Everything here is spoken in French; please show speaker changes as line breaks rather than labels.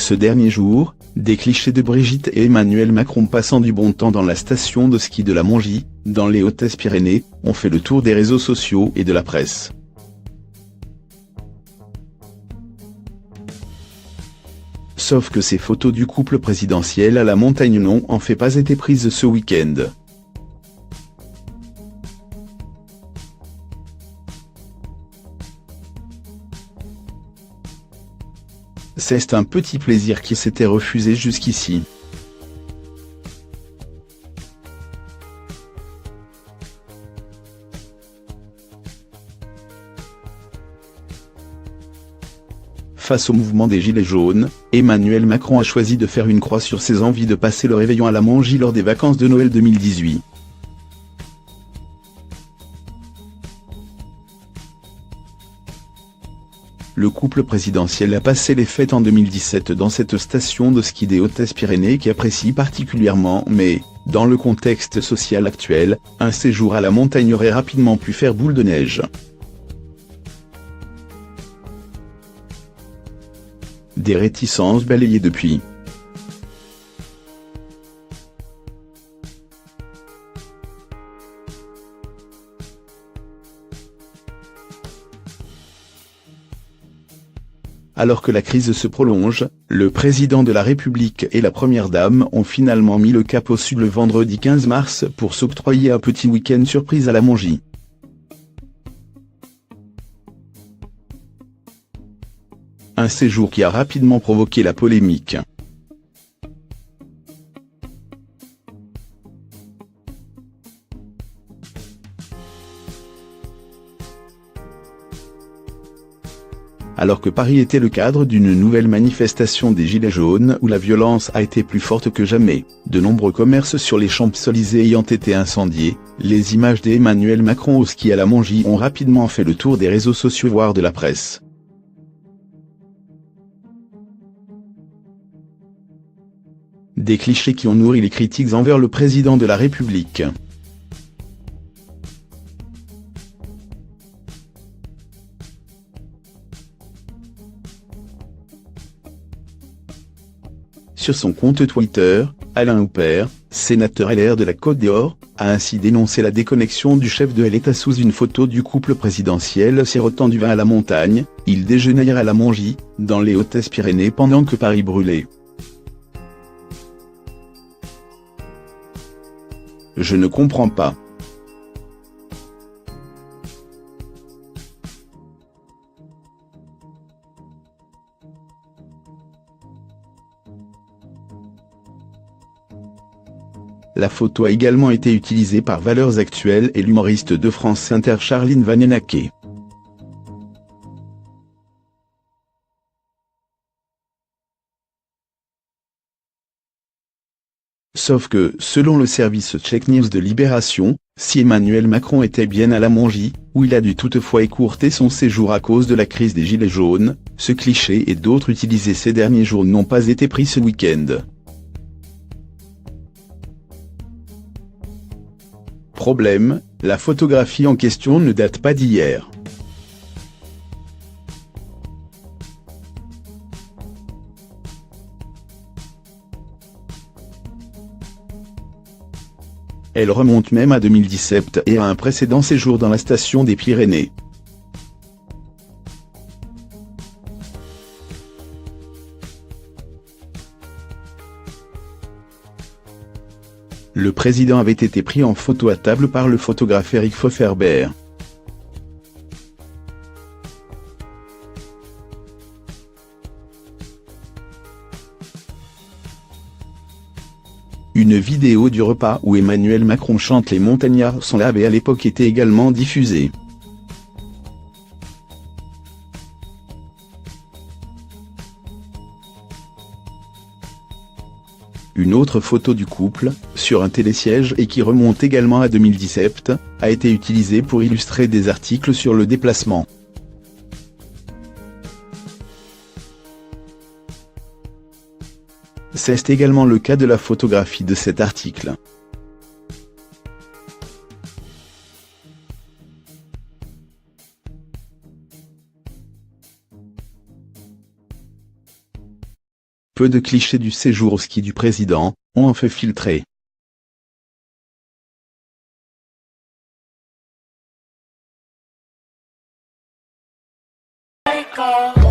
Ce dernier jour, des clichés de Brigitte et Emmanuel Macron passant du bon temps dans la station de ski de la Mongie, dans les Hautes-Pyrénées, ont fait le tour des réseaux sociaux et de la presse. Sauf que ces photos du couple présidentiel à la montagne n'ont en fait pas été prises ce week-end. C'est un petit plaisir qui s'était refusé jusqu'ici. Face au mouvement des Gilets jaunes, Emmanuel Macron a choisi de faire une croix sur ses envies de passer le réveillon à la Mongie lors des vacances de Noël 2018. Le couple présidentiel a passé les fêtes en 2017 dans cette station de ski des Hautes-Pyrénées qu'il apprécie particulièrement, mais, dans le contexte social actuel, un séjour à la montagne aurait rapidement pu faire boule de neige. Des réticences balayées depuis. Alors que la crise se prolonge, le président de la République et la première dame ont finalement mis le cap au sud le vendredi 15 mars pour s'octroyer un petit week-end surprise à la Mongie. Un séjour qui a rapidement provoqué la polémique. Alors que Paris était le cadre d'une nouvelle manifestation des Gilets jaunes où la violence a été plus forte que jamais, de nombreux commerces sur les Champs-Élysées ayant été incendiés, les images d'Emmanuel Macron au ski à la Mongie ont rapidement fait le tour des réseaux sociaux voire de la presse. Des clichés qui ont nourri les critiques envers le président de la République. Sur son compte Twitter, Alain Houpert, sénateur LR de la Côte d'Or, a ainsi dénoncé la déconnexion du chef de l'État sous une photo du couple présidentiel sirotant du vin à la montagne. Ils déjeunèrent à la Mongie, dans les Hautes-Pyrénées pendant que Paris brûlait. Je ne comprends pas. La photo a également été utilisée par Valeurs Actuelles et l'humoriste de France Inter Charline Vanhoenacker. Sauf que, selon le service Check News de Libération, si Emmanuel Macron était bien à la Mongie, où il a dû toutefois écourter son séjour à cause de la crise des Gilets jaunes, ce cliché et d'autres utilisés ces derniers jours n'ont pas été pris ce week-end. Problème, la photographie en question ne date pas d'hier. Elle remonte même à 2017 et à un précédent séjour dans la station des Pyrénées. Le président avait été pris en photo à table par le photographe Eric Foferber. Une vidéo du repas où Emmanuel Macron chante Les montagnards sont là avait à l'époque été également diffusée. Une autre photo du couple, sur un télésiège et qui remonte également à 2017, a été utilisée pour illustrer des articles sur le déplacement. C'est également le cas de la photographie de cet article. Peu de clichés du séjour au ski du président ont en fait filtré.
Go.